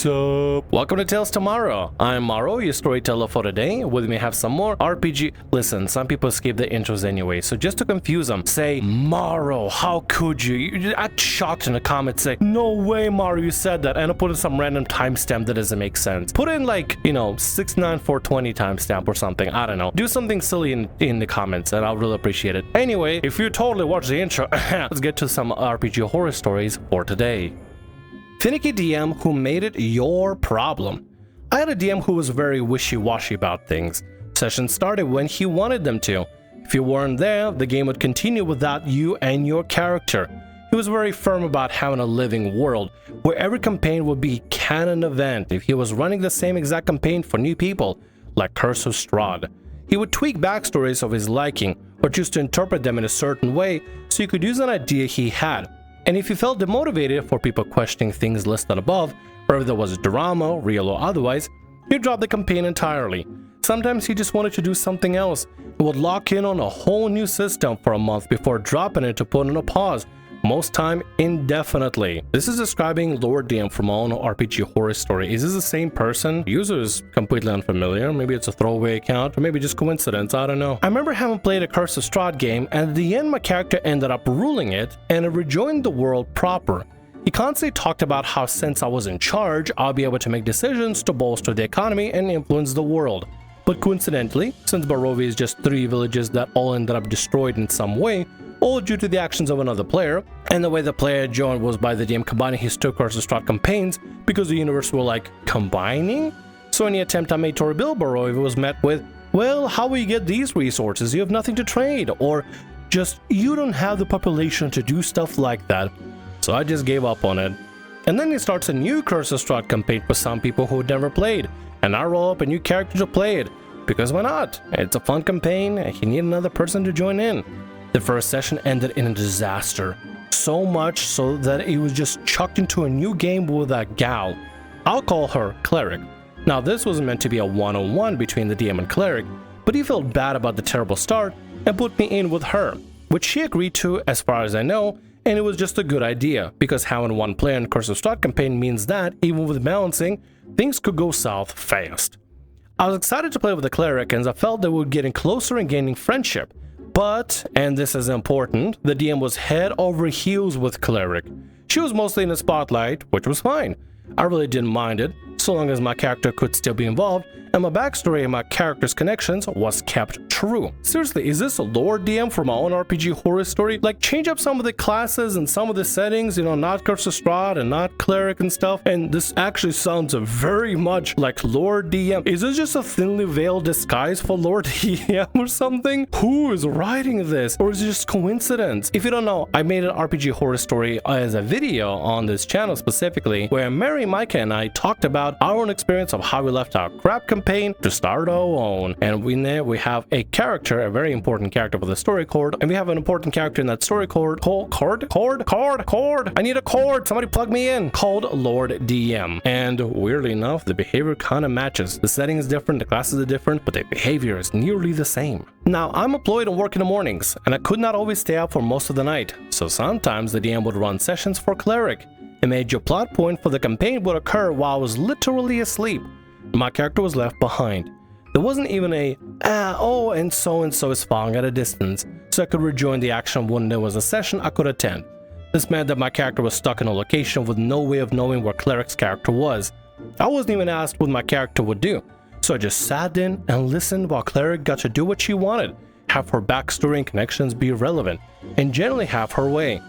What's up? Welcome to Tales Tomorrow. I'm Morrow, your storyteller for today. With me, have some more RPG. Listen, some people skip the intros anyway, so just to confuse them, say, Morrow, how could you? You act shocked in the comments, say, no way, Morrow, you said that, and I'll put in some random timestamp that doesn't make sense. Put in like, 69420 timestamp or something, I don't know. Do something silly in the comments, and I'll really appreciate it. Anyway, if you totally watch the intro, let's get to some RPG horror stories for today. Finicky DM who made it your problem. I had a DM who was very wishy-washy about things. Sessions started when he wanted them to. If you weren't there, the game would continue without you and your character. He was very firm about having a living world, where every campaign would be a canon event if he was running the same exact campaign for new people, like Curse of Strahd. He would tweak backstories of his liking, or choose to interpret them in a certain way so you could use an idea he had. And if you felt demotivated for people questioning things listed above, or if there was drama, real or otherwise, you dropped the campaign entirely. Sometimes he just wanted to do something else and would lock in on a whole new system for a month before dropping it to put on a pause, most time indefinitely. This is describing Lord DM from my own RPG horror story. Is this the same person? User is completely unfamiliar. Maybe it's a throwaway account, or maybe just coincidence, I don't know. I remember having played a Curse of Strahd game, and at the end my character ended up ruling it and it rejoined the world proper. He constantly talked about how since I was in charge, I'll be able to make decisions to bolster the economy and influence the world. But coincidentally, since Barovia is just 3 villages that all ended up destroyed in some way, all due to the actions of another player, and the way the player joined was by the DM combining his 2 Curse of Strahd campaigns because the universe were like, combining? So any attempt I made to rebuild Barovia was met with, well, how will you get these resources? You have nothing to trade, or just, you don't have the population to do stuff like that. So I just gave up on it. And then he starts a new Curse of Strahd campaign for some people who had never played, and I roll up a new character to play it, because why not? It's a fun campaign, and he needed another person to join in. The first session ended in a disaster, so much so that he was just chucked into a new game with a gal. I'll call her Cleric. Now this was meant to be a one-on-one between the DM and Cleric, but he felt bad about the terrible start and put me in with her, which she agreed to as far as I know, and it was just a good idea, because having one player in Curse of Strahd campaign means that, even with balancing, things could go south fast. I was excited to play with the Cleric, and I felt that we were getting closer and gaining friendship. But, and this is important, the DM was head over heels with Cleric. She was mostly in the spotlight, which was fine. I really didn't mind it, so long as my character could still be involved, and my backstory and my character's connections was kept true. Seriously, is this a Lord DM for my own RPG horror story? Like, change up some of the classes and some of the settings, not Curse of Strahd and not Cleric and stuff, and this actually sounds very much like Lord DM. Is this just a thinly veiled disguise for Lord DM or something? Who is writing this? Or is it just coincidence? If you don't know, I made an RPG horror story as a video on this channel specifically, where Mary, Micah, and I talked about our own experience of how we left our crap campaign to start our own. And we have a character, a very important character for the story chord, and we have an important character in that story chord. I need a chord. Somebody plug me in. Called Lord DM. And weirdly enough, the behavior kind of matches. The setting is different, the classes are different, but the behavior is nearly the same. Now, I'm employed and work in the mornings, and I could not always stay up for most of the night. So sometimes the DM would run sessions for Cleric. A major plot point for the campaign would occur while I was literally asleep. My character was left behind. There wasn't even a, and so is following at a distance, so I could rejoin the action when there was a session I could attend. This meant that my character was stuck in a location with no way of knowing where Cleric's character was. I wasn't even asked what my character would do, so I just sat in and listened while Cleric got to do what she wanted, have her backstory and connections be relevant, and generally have her way.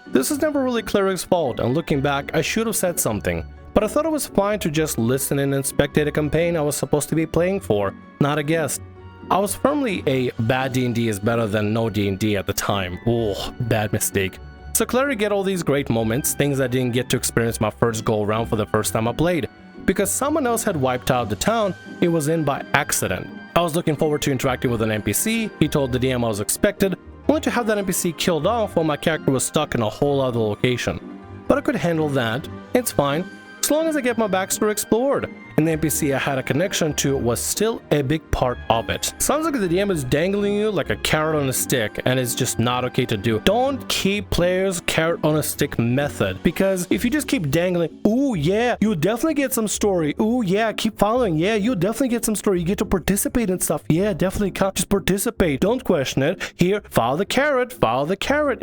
This is never really Cleric's fault, and looking back, I should have said something, but I thought it was fine to just listen in and spectate a campaign I was supposed to be playing for, not a guest. I was firmly a bad D&D is better than no D&D at the time. Oh, bad mistake. So Cleric get all these great moments, things I didn't get to experience my first go around for the first time I played. Because someone else had wiped out the town it was in by accident. I was looking forward to interacting with an NPC, he told the DM I was expected, only to have that NPC killed off while my character was stuck in a whole other location. But I could handle that, it's fine, as long as I get my backstory explored, and the NPC I had a connection to was still a big part of it. Sounds like the DM is dangling you like a carrot on a stick, and it's just not okay to do. Don't keep players' carrot on a stick method, because if you just keep dangling, ooh yeah, you'll definitely get some story, ooh yeah, keep following, yeah, you'll definitely get some story, you get to participate in stuff, yeah, definitely just participate, don't question it, here, follow the carrot,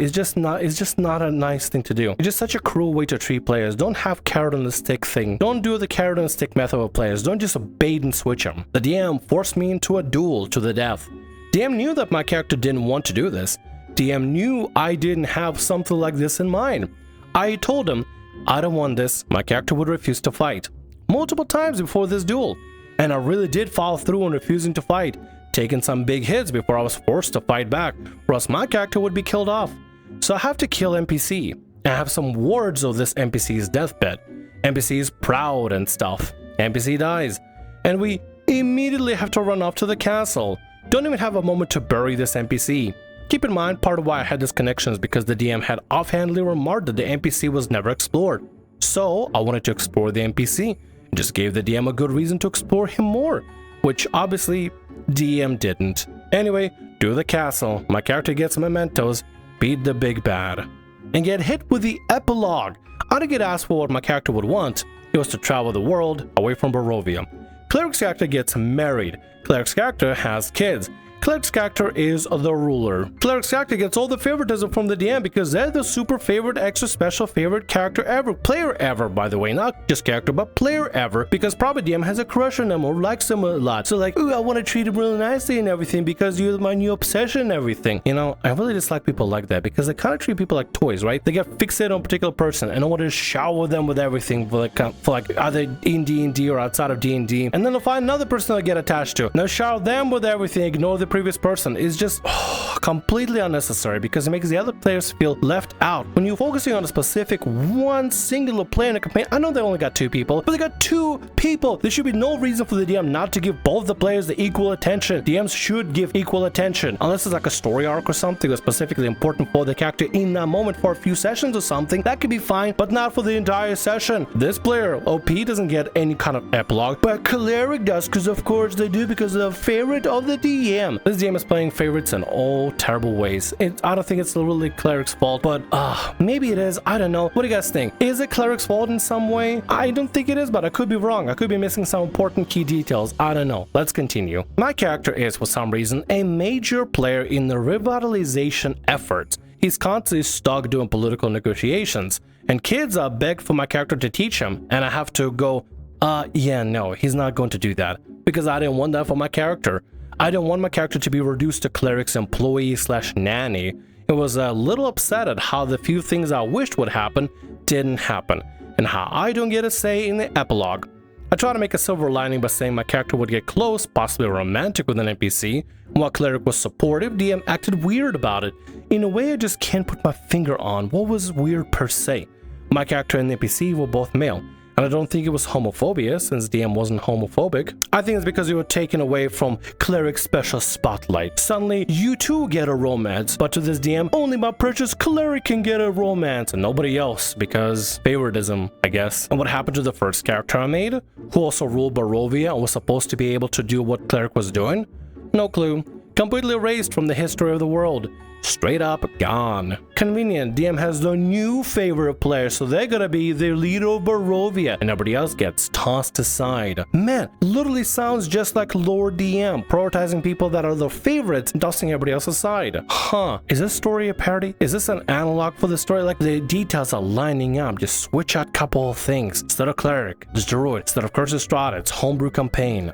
it's just not a nice thing to do. It's just such a cruel way to treat players. Don't have carrot on the stick thing. Don't do the carrot on the stick method with players. Don't just bait and switch them. The DM forced me into a duel to the death. DM knew that my character didn't want to do this. DM knew I didn't have something like this in mind. I told him, I don't want this. My character would refuse to fight. Multiple times before this duel. And I really did follow through on refusing to fight, taking some big hits before I was forced to fight back, or else my character would be killed off. So I have to kill NPC. I have some words of this NPC's deathbed. NPC is proud and stuff. NPC dies. And we immediately have to run off to the castle. Don't even have a moment to bury this NPC. Keep in mind, part of why I had this connection is because the DM had offhandedly remarked that the NPC was never explored. So I wanted to explore the NPC and just gave the DM a good reason to explore him more, which obviously DM didn't. Anyway, to the castle. My character gets mementos, beat the big bad, and get hit with the epilogue. I didn't get asked for what my character would want. It was to travel the world away from Barovia. Cleric's character gets married. Cleric's character has kids. Cleric's character is the ruler. Cleric's character gets all the favoritism from the DM because they're the super favorite, extra special favorite character ever. Player ever, by the way. Not just character, but player ever. Because probably DM has a crush on them or likes them a lot. So like, ooh, I want to treat him really nicely and everything because you're my new obsession and everything. You know, I really dislike people like that because they kind of treat people like toys, right? They get fixated on a particular person and want to shower them with everything for like either in D&D or outside of D&D. And then they'll find another person they'll get attached to. Now shower them with everything, ignore the previous person. Is just completely unnecessary because it makes the other players feel left out. When you're focusing on a specific one singular player in a campaign, I know they only got 2 people, but they got 2 people. There should be no reason for the DM not to give both the players the equal attention. DMs should give equal attention, unless it's like a story arc or something that's specifically important for the character in that moment for a few sessions or something. That could be fine, but not for the entire session. This player, OP, doesn't get any kind of epilogue, but Cleric does, because of course they do, because they're the favorite of the DM. This DM is playing favorites in all terrible ways. I don't think it's really Cleric's fault, but maybe it is. I don't know. What do you guys think? Is it Cleric's fault in some way? I don't think it is, but I could be wrong. I could be missing some important key details. I don't know. Let's continue. My character is, for some reason, a major player in the revitalization efforts. He's constantly stuck doing political negotiations, and kids are begged for my character to teach him, and I have to go, yeah, no, he's not going to do that, because I didn't want that for my character. I didn't want my character to be reduced to Cleric's employee/nanny. It was a little upset at how the few things I wished would happen didn't happen, and how I don't get a say in the epilogue. I try to make a silver lining by saying my character would get close, possibly romantic with an NPC. While Cleric was supportive, DM acted weird about it. In a way I just can't put my finger on what was weird per se. My character and the NPC were both male. And I don't think it was homophobia, since DM wasn't homophobic. I think it's because you were taken away from Cleric's special spotlight. Suddenly, you too get a romance, but to this DM, only my precious Cleric can get a romance, and nobody else, because favoritism, I guess. And what happened to the first character I made, who also ruled Barovia and was supposed to be able to do what Cleric was doing? No clue. Completely erased from the history of the world. Straight up gone. Convenient, DM has the new favorite player, so they're gonna be the leader of Barovia, and everybody else gets tossed aside. Man, literally sounds just like Lord DM, prioritizing people that are the favorites and tossing everybody else aside. Huh, is this story a parody? Is this an analog for the story? Like the details are lining up, just switch out a couple of things. Instead of Cleric, it's Druid. Instead of Curse of Strahd, it's Homebrew campaign.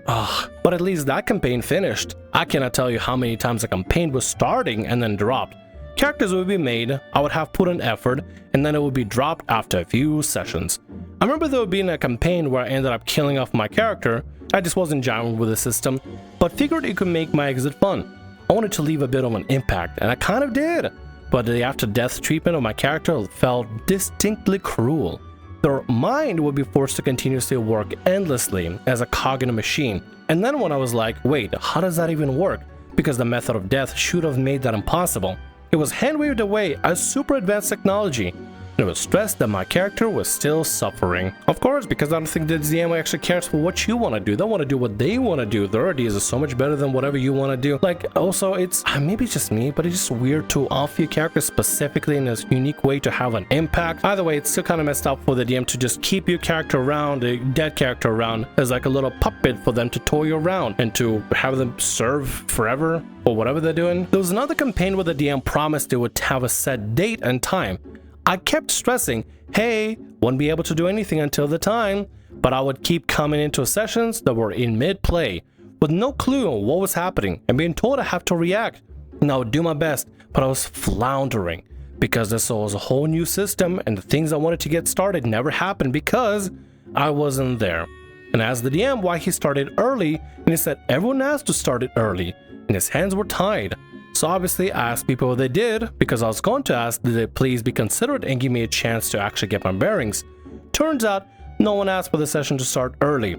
But at least that campaign finished. I cannot tell you how many times a campaign was starting and then dropped. Characters would be made, I would have put in effort, and then it would be dropped after a few sessions. I remember there would be a campaign where I ended up killing off my character. I just wasn't jiving with the system, but figured it could make my exit fun. I wanted to leave a bit of an impact, and I kind of did. But the after-death treatment of my character felt distinctly cruel. Their mind would be forced to continuously work endlessly as a cog in a machine. And then when I was like, wait, how does that even work? Because the method of death should have made that impossible. It was hand-waved away as super advanced technology. and I was stressed that my character was still suffering. Of course, because I don't think the DM actually cares for what you want to do. They want to do what they want to do. Their ideas are so much better than whatever you want to do. Like, also, it's maybe it's just me, but it's just weird to offer your character specifically in a unique way to have an impact. Either way, it's still kind of messed up for the DM to just keep your character around, a dead character around, as like a little puppet for them to toy around and to have them serve forever or whatever they're doing. There was another campaign where the DM promised they would have a set date and time. I kept stressing, hey, won't be able to do anything until the time, but I would keep coming into sessions that were in mid-play with no clue on what was happening and being told I have to react. And I would do my best, but I was floundering because this was a whole new system and the things I wanted to get started never happened because I wasn't there. And asked the DM why he started early, and he said everyone has to start it early, and his hands were tied. So obviously I asked people what they did, because I was going to ask did they please be considerate and give me a chance to actually get my bearings. Turns out no one asked for the session to start early.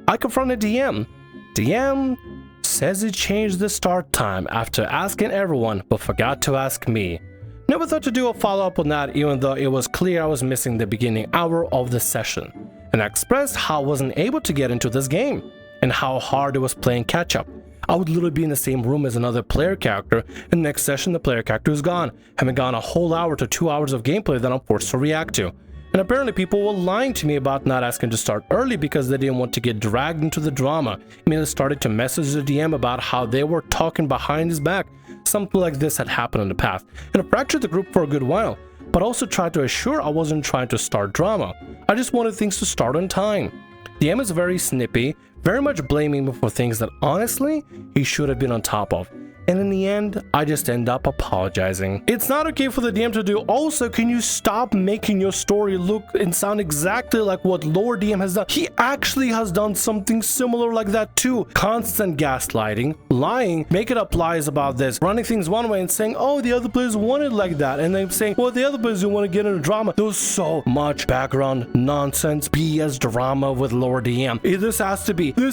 I confronted DM. DM says he changed the start time after asking everyone, but forgot to ask me. Never thought to do a follow-up on that, even though it was clear I was missing the beginning hour of the session. And I expressed how I wasn't able to get into this game, and how hard it was playing catch-up. I would literally be in the same room as another player character, and next session the player character is gone, having gone a whole hour to 2 hours of gameplay that I'm forced to react to. And apparently people were lying to me about not asking to start early because they didn't want to get dragged into the drama. Immediately started to message the DM about how they were talking behind his back. Something like this had happened in the past, and I fractured the group for a good while, but also tried to assure I wasn't trying to start drama. I just wanted things to start on time. DM is very snippy, very much blaming me for things that honestly he should have been on top of. And in the end, I just end up apologizing. It's not okay for the DM to do. Also, can you stop making your story look and sound exactly like what lower DM has done? He actually has done something similar like that too. Constant gaslighting, lying, making up lies about this, running things one way and saying, oh, the other players wanted like that. And then saying, well, the other players didn't want to get into drama. There's so much background nonsense, BS drama with lower DM. This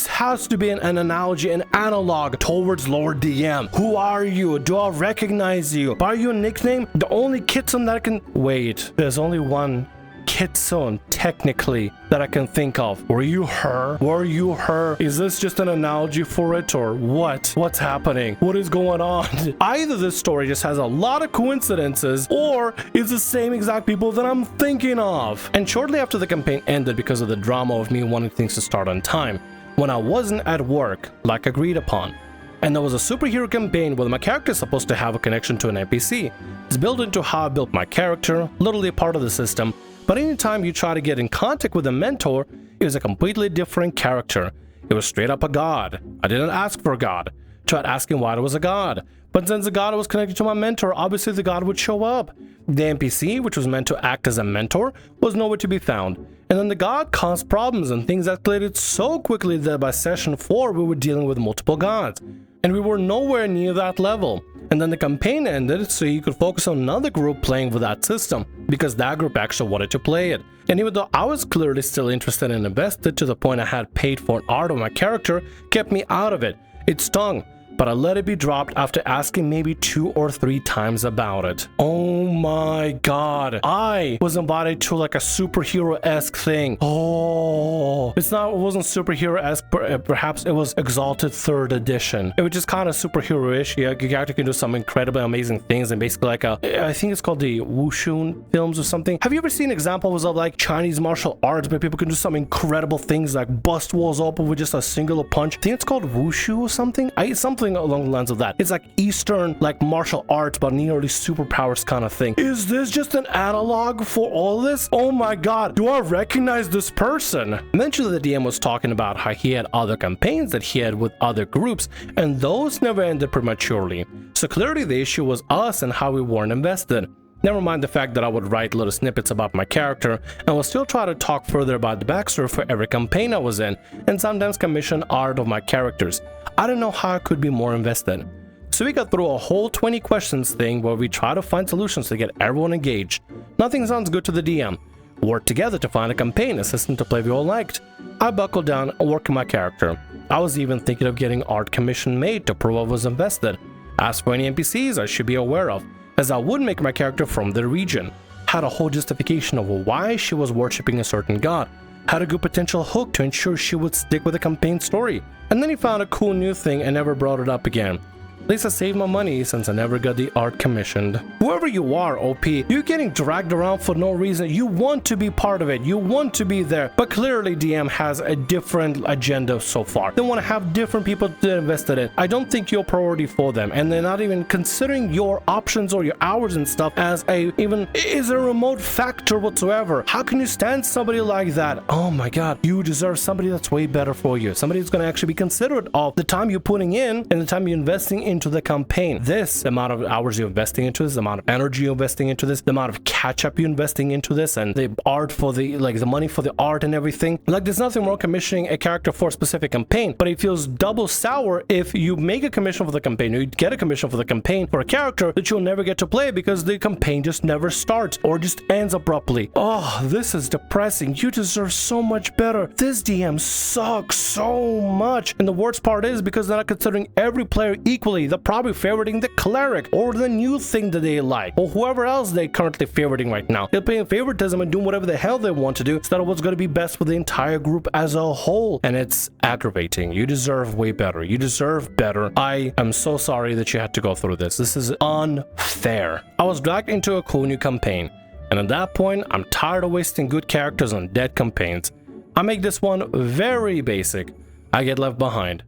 has to be an analogy, an analog towards lower DM. Who are you? Do I recognize you? By your nickname? The only kitsune that I can... Wait, there's only one kitsune, technically, that I can think of. Were you her? Were you her? Is this just an analogy for it, or what? What's happening? What is going on? Either this story just has a lot of coincidences, or it's the same exact people that I'm thinking of. And shortly after the campaign ended because of the drama of me wanting things to start on time, when I wasn't at work, like agreed upon, and there was a superhero campaign where my character is supposed to have a connection to an NPC. It's built into how I built my character, literally a part of the system, but anytime you try to get in contact with a mentor, it was a completely different character. It was straight up a god. I didn't ask for a god. Tried asking why there was a god, but since the god was connected to my mentor, obviously the god would show up. The NPC, which was meant to act as a mentor, was nowhere to be found. And then the god caused problems and things escalated so quickly that by session 4 we were dealing with multiple gods. And we were nowhere near that level. And then the campaign ended so you could focus on another group playing with that system, because that group actually wanted to play it. And even though I was clearly still interested and invested to the point I had paid for an art of my character, kept me out of it. It stung, but I let it be dropped after asking maybe 2 or 3 times about it. Oh my god. I was invited to like a superhero-esque thing. Oh, it wasn't superhero-esque, perhaps it was Exalted 3rd Edition. It was just kind of superhero-ish. Yeah, your character can do some incredibly amazing things, and basically like I think it's called the Wushu films or something. Have you ever seen examples of like Chinese martial arts where people can do some incredible things like bust walls open with just a singular punch? I think it's called Wushu or something. Something along the lines of that. It's like Eastern, like martial arts, but nearly superpowers kind of thing. Is this just an analog for all this? Oh my god, do I recognize this person? Eventually the DM was talking about how he had other campaigns that he had with other groups, and those never ended prematurely. So clearly the issue was us and how we weren't invested. Never mind the fact that I would write little snippets about my character, and will still try to talk further about the backstory for every campaign I was in, and sometimes commission art of my characters. I don't know how I could be more invested. So we got through a whole 20 questions thing where we try to find solutions to get everyone engaged. Nothing sounds good to the DM. Worked together to find a campaign assistant to play we all liked. I buckled down and worked on my character. I was even thinking of getting art commission made to prove I was invested. As for any NPCs I should be aware of, as I would make my character from the region. had a whole justification of why she was worshipping a certain god, had a good potential hook to ensure she would stick with the campaign story. And then he found a cool new thing and never brought it up again. At least I saved my money since I never got the art commissioned. Whoever you are, OP, you're getting dragged around for no reason. You want to be part of it. You want to be there. But clearly DM has a different agenda so far. They want to have different people to invest in it. I don't think you're a priority for them. And they're not even considering your options or your hours and stuff as is a remote factor whatsoever. How can you stand somebody like that? Oh my god. You deserve somebody that's way better for you. Somebody who's going to actually be considerate of the time you're putting in and the time you're investing into the campaign. This amount of hours you're investing into this, the amount of energy you're investing into this, the amount of catch-up you're investing into this, and the art for the money for the art and everything. Like, there's nothing wrong commissioning a character for a specific campaign, but it feels double sour if you make a commission for the campaign, or you get a commission for the campaign for a character that you'll never get to play because the campaign just never starts or just ends abruptly. Oh, this is depressing. You deserve so much better. This DM sucks so much. And the worst part is because they're not considering every player equally. They're probably favoriting the cleric or the new thing that they like, or whoever else they're currently favoriting right now. They're playing favoritism and doing whatever the hell they want to do instead of what's going to be best for the entire group as a whole. And it's aggravating. You deserve way better. You deserve better. I am so sorry that you had to go through this. This is unfair. I was dragged into a cool new campaign, and at that point, I'm tired of wasting good characters on dead campaigns. I make this one very basic. I get left behind.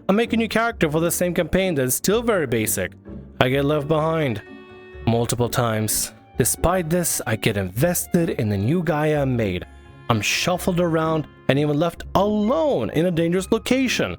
I make a new character for the same campaign that is still very basic. I get left behind multiple times. Despite this, I get invested in the new guy I made. I'm shuffled around and even left alone in a dangerous location.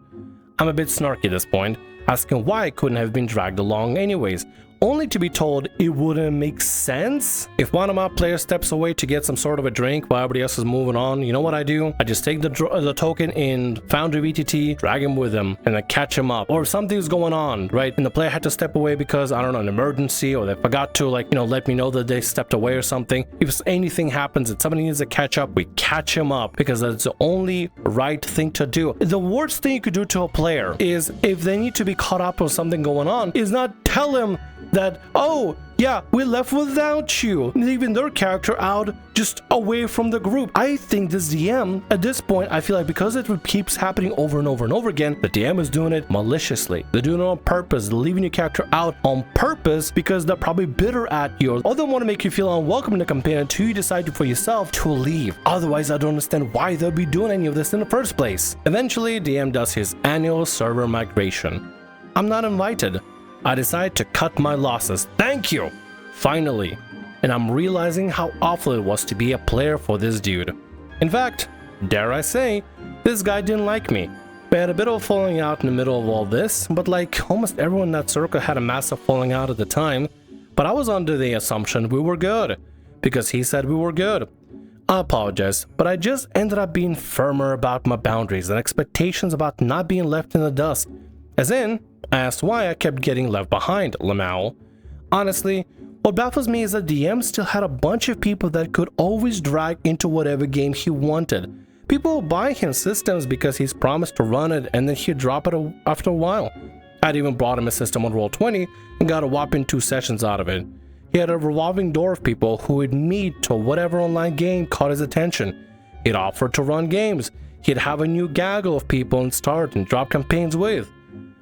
I'm a bit snarky at this point, asking why I couldn't have been dragged along anyways, only to be told it wouldn't make sense. If one of my players steps away to get some sort of a drink while everybody else is moving on, you know what I do? I just take the token in Foundry VTT, drag him with him, and then catch him up. Or if something's going on, right, and the player had to step away because, I don't know, an emergency, or they forgot to, let me know that they stepped away or something. If anything happens and somebody needs to catch up, we catch him up because that's the only right thing to do. The worst thing you could do to a player is, if they need to be caught up on something going on, is not tell him that, oh yeah, we left without you, leaving their character out just away from the group. I think this DM, at this point, I feel like because it keeps happening over and over and over again, the DM is doing it maliciously. They're doing it on purpose. They're leaving your character out on purpose because they're probably bitter at you, or they want to make you feel unwelcome in the campaign until you decide for yourself to leave. Otherwise, I don't understand why they'll be doing any of this in the first place. Eventually, DM does his annual server migration. I'm not invited. I decide to cut my losses. Thank you! Finally. And I'm realizing how awful it was to be a player for this dude. In fact, dare I say, this guy didn't like me. We had a bit of a falling out in the middle of all this, but like almost everyone in that circle had a massive falling out at the time. But I was under the assumption we were good, because he said we were good. I apologize, but I just ended up being firmer about my boundaries and expectations about not being left in the dust. As in, I asked why I kept getting left behind, Lamau. Honestly, what baffles me is that DM still had a bunch of people that could always drag into whatever game he wanted. People would buy him systems because he's promised to run it and then he'd drop it after a while. I'd even brought him a system on Roll20 and got a whopping 2 sessions out of it. He had a revolving door of people who would meet to whatever online game caught his attention. He'd offer to run games. He'd have a new gaggle of people and start and drop campaigns with.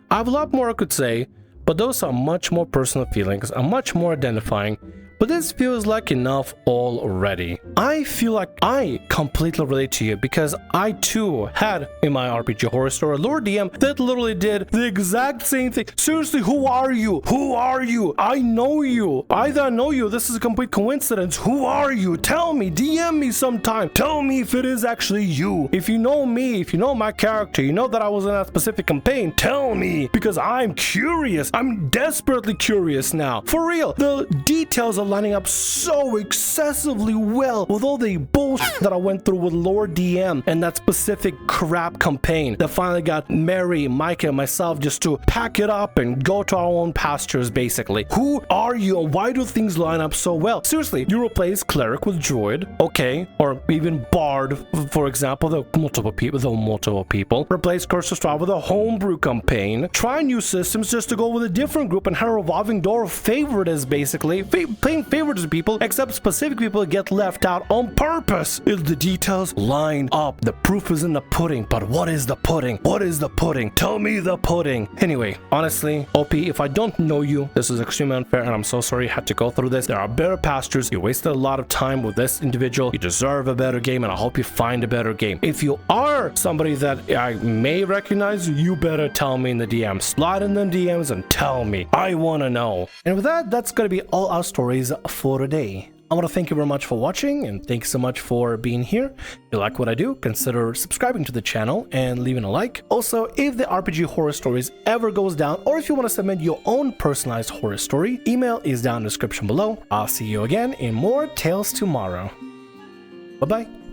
I have a lot more I could say, but those are much more personal feelings and much more identifying, but this feels like enough already. I feel like I completely relate to you because I too had in my RPG horror story Lord DM that literally did the exact same thing. Seriously, who are you? Who are you? I know you. Either I know you, this is a complete coincidence. Who are you? Tell me, DM me sometime. Tell me if it is actually you. If you know me, if you know my character, you know that I was in that specific campaign, tell me because I'm curious. I'm desperately curious now. For real, the details are lining up so excessively well with all the bullshit that I went through with Lord DM and that specific crap campaign that finally got Mary, Micah, and myself just to pack it up and go to our own pastures basically. Who are you and why do things line up so well? Seriously, you replace cleric with druid, okay, or even bard, for example, though multiple people. Replace Curse of Strahd with a homebrew campaign. Try new systems just to go with a different group and have a revolving door of favorites basically. Play giving favors to people, except specific people get left out on purpose. If the details line up, the proof is in the pudding. But what is the pudding? What is the pudding? Tell me the pudding. Anyway, honestly, OP, if I don't know you, this is extremely unfair, and I'm so sorry you had to go through this. There are better pastures. You wasted a lot of time with this individual. You deserve a better game, and I hope you find a better game. If you are somebody that I may recognize, you better tell me in the DMs. Slide in the DMs and tell me. I want to know. And with that, that's going to be all our stories for today. I want to thank you very much for watching, and thanks so much for being here. If you like what I do, consider subscribing to the channel and leaving a like. Also, if the RPG Horror Stories ever goes down, or if you want to submit your own personalized horror story, email is down in the description below. I'll see you again in more Tales Tomorrow. Bye-bye.